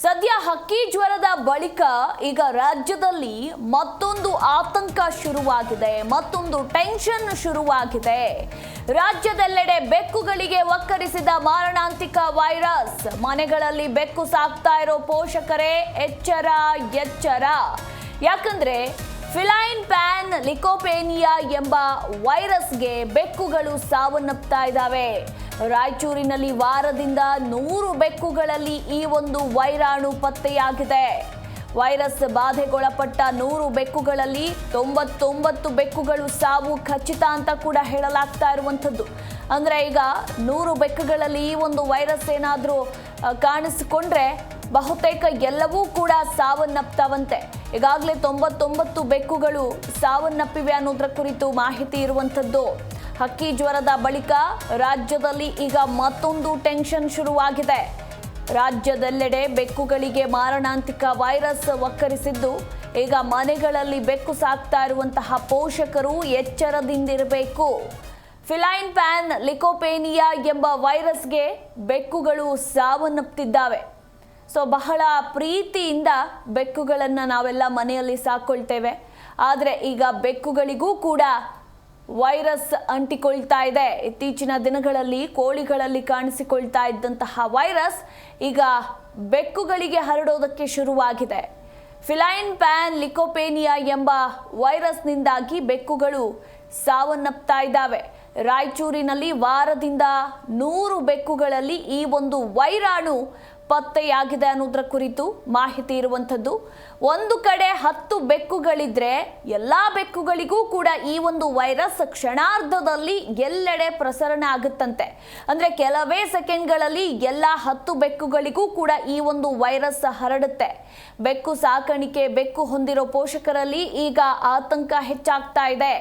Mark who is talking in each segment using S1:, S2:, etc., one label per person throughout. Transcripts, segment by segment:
S1: ಸದ್ಯ ಹಕ್ಕಿ ಜ್ವರದ ಬಳಿಕ ಈಗ ರಾಜ್ಯದಲ್ಲಿ ಮತ್ತೊಂದು ಆತಂಕ ಶುರುವಾಗಿದೆ, ಮತ್ತೊಂದು ಟೆನ್ಷನ್ ಶುರುವಾಗಿದೆ. ರಾಜ್ಯದೆಲ್ಲೆಡೆ ಬೆಕ್ಕುಗಳಿಗೆ ಒಕ್ಕರಿಸಿದ ಮಾರಣಾಂತಿಕ ವೈರಸ್. ಮನೆಗಳಲ್ಲಿ ಬೆಕ್ಕು ಸಾಕ್ತಾ ಇರೋ ಪೋಷಕರೇ ಎಚ್ಚರ ಎಚ್ಚರ. ಯಾಕಂದ್ರೆ ಫಿಲೈನ್ ಪ್ಯಾನ್ ಲಿಕೋಪೇನಿಯಾ ಎಂಬ ವೈರಸ್ಗೆ ಬೆಕ್ಕುಗಳು ಸಾವನ್ನಪ್ತಾ ಇದ್ದಾವೆ. ರಾಯಚೂರಿನಲ್ಲಿ ವಾರದಿಂದ 100 ಬೆಕ್ಕುಗಳಲ್ಲಿ ಈ ಒಂದು ವೈರಾಣು ಪತ್ತೆಯಾಗಿದೆ. ವೈರಸ್ ಬಾಧೆಗೊಳಪಟ್ಟ 100 ಬೆಕ್ಕುಗಳಲ್ಲಿ 99 ಬೆಕ್ಕುಗಳು ಸಾವು ಖಚಿತ ಅಂತ ಕೂಡ ಹೇಳಲಾಗ್ತಾ ಇರುವಂಥದ್ದು. ಅಂದರೆ ಈಗ 100 ಬೆಕ್ಕುಗಳಲ್ಲಿ ಈ ಒಂದು ವೈರಸ್ ಏನಾದರೂ ಕಾಣಿಸಿಕೊಂಡ್ರೆ ಬಹುತೇಕ ಎಲ್ಲವೂ ಕೂಡ ಸಾವನ್ನಪ್ತಾವಂತೆ. ಈಗಾಗಲೇ 99 ಬೆಕ್ಕುಗಳು ಸಾವನ್ನಪ್ಪಿವೆ ಅನ್ನೋದರ ಕುರಿತು ಮಾಹಿತಿ ಇರುವಂಥದ್ದು. ಹಕ್ಕಿ ಜ್ವರದ ಬಳಿಕ ರಾಜ್ಯದಲ್ಲಿ ಈಗ ಮತ್ತೊಂದು ಟೆನ್ಷನ್ ಶುರುವಾಗಿದೆ. ರಾಜ್ಯದೆಲ್ಲೆಡೆ ಬೆಕ್ಕುಗಳಿಗೆ ಮಾರಣಾಂತಿಕ ವೈರಸ್ ಒಕ್ಕರಿಸಿದ್ದು, ಈಗ ಮನೆಗಳಲ್ಲಿ ಬೆಕ್ಕು ಸಾಕ್ತಾ ಇರುವಂತಹ ಪೋಷಕರು ಎಚ್ಚರದಿಂದಿರಬೇಕು. ಫಿಲೈನ್ ಪ್ಯಾನ್ ಲಿಕೋಪೇನಿಯಾ ಎಂಬ ವೈರಸ್ಗೆ ಬೆಕ್ಕುಗಳು ಸಾವನ್ನಪ್ತಿದ್ದಾವೆ. ಬಹಳ ಪ್ರೀತಿಯಿಂದ ಬೆಕ್ಕುಗಳನ್ನು ನಾವೆಲ್ಲ ಮನೆಯಲ್ಲಿ ಸಾಕೊಳ್ತೇವೆ. ಆದರೆ ಈಗ ಬೆಕ್ಕುಗಳಿಗೂ ಕೂಡ ವೈರಸ್ ಅಂಟಿಕೊಳ್ತಾ ಇದೆ. ಇತ್ತೀಚಿನ ದಿನಗಳಲ್ಲಿ ಕೋಳಿಗಳಲ್ಲಿ ಕಾಣಿಸಿಕೊಳ್ತಾ ಇದ್ದಂತಹ ವೈರಸ್ ಈಗ ಬೆಕ್ಕುಗಳಿಗೆ ಹರಡೋದಕ್ಕೆ ಶುರುವಾಗಿದೆ. ಫಿಲೈನ್ ಪ್ಯಾನ್ ಲಿಕೋಪೇನಿಯಾ ಎಂಬ ವೈರಸ್ನಿಂದಾಗಿ ಬೆಕ್ಕುಗಳು ಸಾವನ್ನಪ್ತಾ ಇದ್ದಾವೆ. ರಾಯಚೂರಿನಲ್ಲಿ ವಾರದಿಂದ 100 ಬೆಕ್ಕುಗಳಲ್ಲಿ ಈ ಒಂದು ವೈರಾಣು ಪತ್ತೆಯಾಗಿದೆ ಅನ್ನೋದರ ಕುರಿತು ಮಾಹಿತಿ ಇರುವಂಥದ್ದು. ಒಂದು ಕಡೆ 10 ಬೆಕ್ಕುಗಳಿದ್ರೆ ಎಲ್ಲ ಬೆಕ್ಕುಗಳಿಗೂ ಕೂಡ ಈ ಒಂದು ವೈರಸ್ ಕ್ಷಣಾರ್ಧದಲ್ಲಿ ಎಲ್ಲೆಡೆ ಪ್ರಸರಣ ಆಗುತ್ತಂತೆ. ಅಂದರೆ ಕೆಲವೇ ಸೆಕೆಂಡ್ಗಳಲ್ಲಿ ಎಲ್ಲ 10 ಬೆಕ್ಕುಗಳಿಗೂ ಕೂಡ ಈ ಒಂದು ವೈರಸ್ ಹರಡುತ್ತೆ. ಬೆಕ್ಕು ಸಾಕಾಣಿಕೆ ಬೆಕ್ಕು ಹೊಂದಿರೋ ಪೋಷಕರಲ್ಲಿ ಈಗ ಆತಂಕ ಹೆಚ್ಚಾಗ್ತಾ ಇದೆ.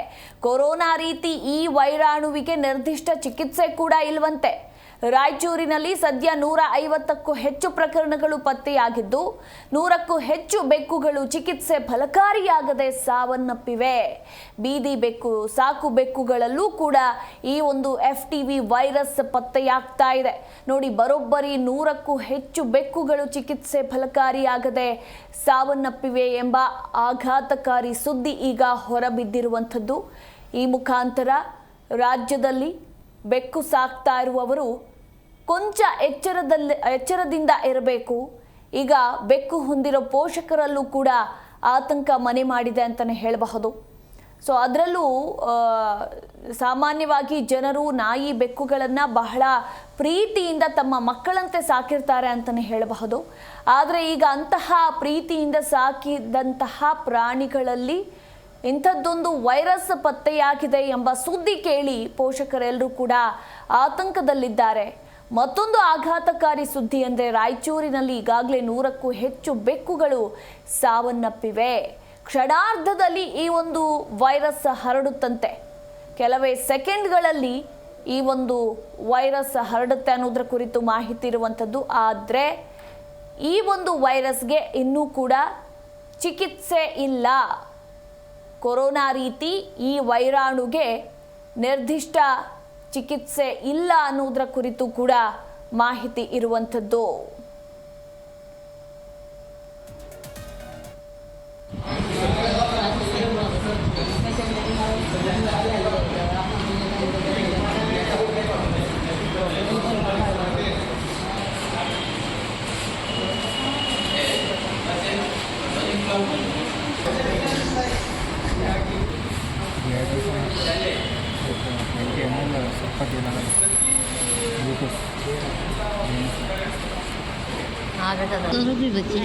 S1: ಕೊರೋನಾ ರೀತಿ ಈ ವೈರಾಣುವಿಗೆ ನಿರ್ದಿಷ್ಟ ಚಿಕಿತ್ಸೆ ಕೂಡ ಇಲ್ವಂತೆ. ರಾಯಚೂರಿನಲ್ಲಿ ಸದ್ಯ 150ಕ್ಕೂ ಹೆಚ್ಚು ಪ್ರಕರಣಗಳು ಪತ್ತೆಯಾಗಿದ್ದು, 100ಕ್ಕೂ ಹೆಚ್ಚು ಬೆಕ್ಕುಗಳು ಚಿಕಿತ್ಸೆ ಫಲಕಾರಿಯಾಗದೆ ಸಾವನ್ನಪ್ಪಿವೆ. ಬೀದಿ ಬೆಕ್ಕು, ಸಾಕು ಬೆಕ್ಕುಗಳಲ್ಲೂ ಕೂಡ ಈ ಒಂದು FTV ವೈರಸ್ ಪತ್ತೆಯಾಗ್ತಾ ಇದೆ. ನೋಡಿ, ಬರೋಬ್ಬರಿ 100ಕ್ಕೂ ಹೆಚ್ಚು ಬೆಕ್ಕುಗಳು ಚಿಕಿತ್ಸೆ ಫಲಕಾರಿಯಾಗದೆ ಸಾವನ್ನಪ್ಪಿವೆ ಎಂಬ ಆಘಾತಕಾರಿ ಸುದ್ದಿ ಈಗ ಹೊರಬಿದ್ದಿರುವಂಥದ್ದು. ಈ ಮುಖಾಂತರ ರಾಜ್ಯದಲ್ಲಿ ಬೆಕ್ಕು ಸಾಕ್ತಾ ಇರುವವರು ಕೊಂಚ ಎಚ್ಚರದಿಂದ ಇರಬೇಕು. ಈಗ ಬೆಕ್ಕು ಹೊಂದಿರೋ ಪೋಷಕರಲ್ಲೂ ಕೂಡ ಆತಂಕ ಮನೆ ಮಾಡಿದೆ ಅಂತಲೇ ಹೇಳಬಹುದು. ಅದರಲ್ಲೂ ಸಾಮಾನ್ಯವಾಗಿ ಜನರು ನಾಯಿ ಬೆಕ್ಕುಗಳನ್ನು ಬಹಳ ಪ್ರೀತಿಯಿಂದ ತಮ್ಮ ಮಕ್ಕಳಂತೆ ಸಾಕಿರ್ತಾರೆ ಅಂತಲೇ ಹೇಳಬಹುದು. ಆದರೆ ಈಗ ಅಂತಹ ಪ್ರೀತಿಯಿಂದ ಸಾಕಿದಂತಹ ಪ್ರಾಣಿಗಳಲ್ಲಿ ಇಂಥದ್ದೊಂದು ವೈರಸ್ ಪತ್ತೆಯಾಗಿದೆ ಎಂಬ ಸುದ್ದಿ ಕೇಳಿ ಪೋಷಕರೆಲ್ಲರೂ ಕೂಡ ಆತಂಕದಲ್ಲಿದ್ದಾರೆ. ಮತ್ತೊಂದು ಆಘಾತಕಾರಿ ಸುದ್ದಿ ಅಂದರೆ ರಾಯಚೂರಿನಲ್ಲಿ ಈಗಾಗಲೇ 100ಕ್ಕೂ ಹೆಚ್ಚು ಬೆಕ್ಕುಗಳು ಸಾವನ್ನಪ್ಪಿವೆ. ಕ್ಷಣಾರ್ಧದಲ್ಲಿ ಈ ಒಂದು ವೈರಸ್ ಹರಡುತ್ತಂತೆ. ಕೆಲವೇ ಸೆಕೆಂಡ್ಗಳಲ್ಲಿ ಈ ಒಂದು ವೈರಸ್ ಹರಡುತ್ತೆ ಅನ್ನೋದರ ಕುರಿತು ಮಾಹಿತಿ ಇರುವಂಥದ್ದು. ಆದರೆ ಈ ಒಂದು ವೈರಸ್ಗೆ ಇನ್ನೂ ಕೂಡ ಚಿಕಿತ್ಸೆ ಇಲ್ಲ. ಕೊರೋನಾ ರೀತಿ ಈ ವೈರಾಣುಗೆ ನಿರ್ದಿಷ್ಟ ಚಿಕಿತ್ಸೆ ಇಲ್ಲ ಅನ್ನೋದರ ಕುರಿತು ಕೂಡ ಮಾಹಿತಿ ಇರುವಂಥದ್ದು.
S2: भी बच्चे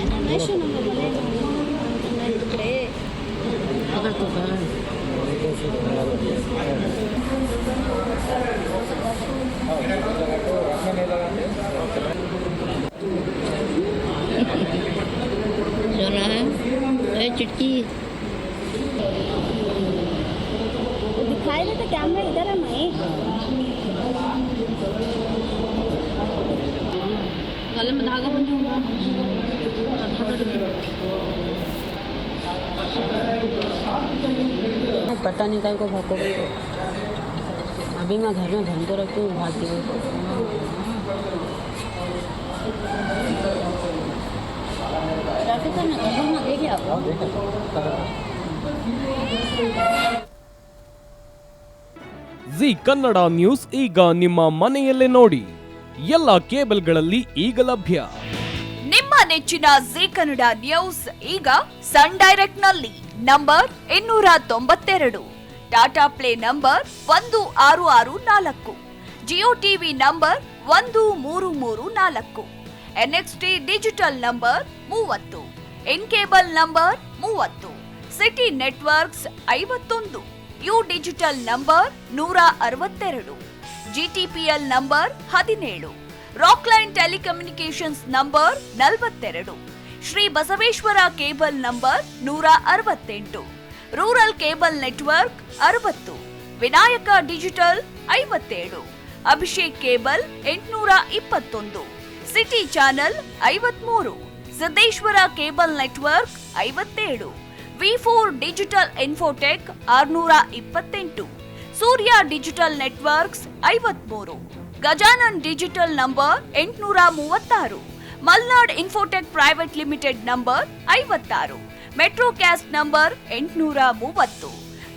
S2: पकड़ तो चल रहा है चिटकी
S3: दिखाई देता कैमरा इधर है मैं
S2: गले में धागा बंधा हुआ पता नहीं कहीं को भागो। अभी मैं घर में भन को रखती हूँ, भागती हूँ। बातें करना था, हाँ देखिए आप।
S4: ಜಿ ಕನ್ನಡ ನ್ಯೂಸ್ ಈಗ ನಿಮ್ಮ ಮನೆಯಲ್ಲೇ ನೋಡಿ. ಎಲ್ಲ ಕೇಬಲ್ಗಳಲ್ಲಿ ಈಗ ಲಭ್ಯ.
S1: ನಿಮ್ಮ ನೆಚ್ಚಿನ ಜಿ ಕನ್ನಡ ನ್ಯೂಸ್ ಈಗ ಸನ್ ಡೈರೆಕ್ಟ್ ನಲ್ಲಿ number 292, Tata play number 1664, Jio TV number 1334, NXT digital number 30, in cable number 30, city networks 51, U digital number 162, GTPL number 17, Rockline telecommunications number 42, Shri Basaveshwara cable number 168, rural cable network 60, Vinayaka digital 57, Abhishek cable 821, city channel 53, Siddeshwara cable network 57, V4 digital Infotech 628, Surya digital networks 53, Gajanan digital number 836, Malnad Infotech Private Limited number 56, Metrocast number 830,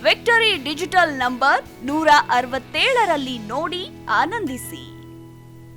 S1: Victory Digital number 167ರಲ್ಲಿ ನೋಡಿ ಆನಂದಿಸಿ.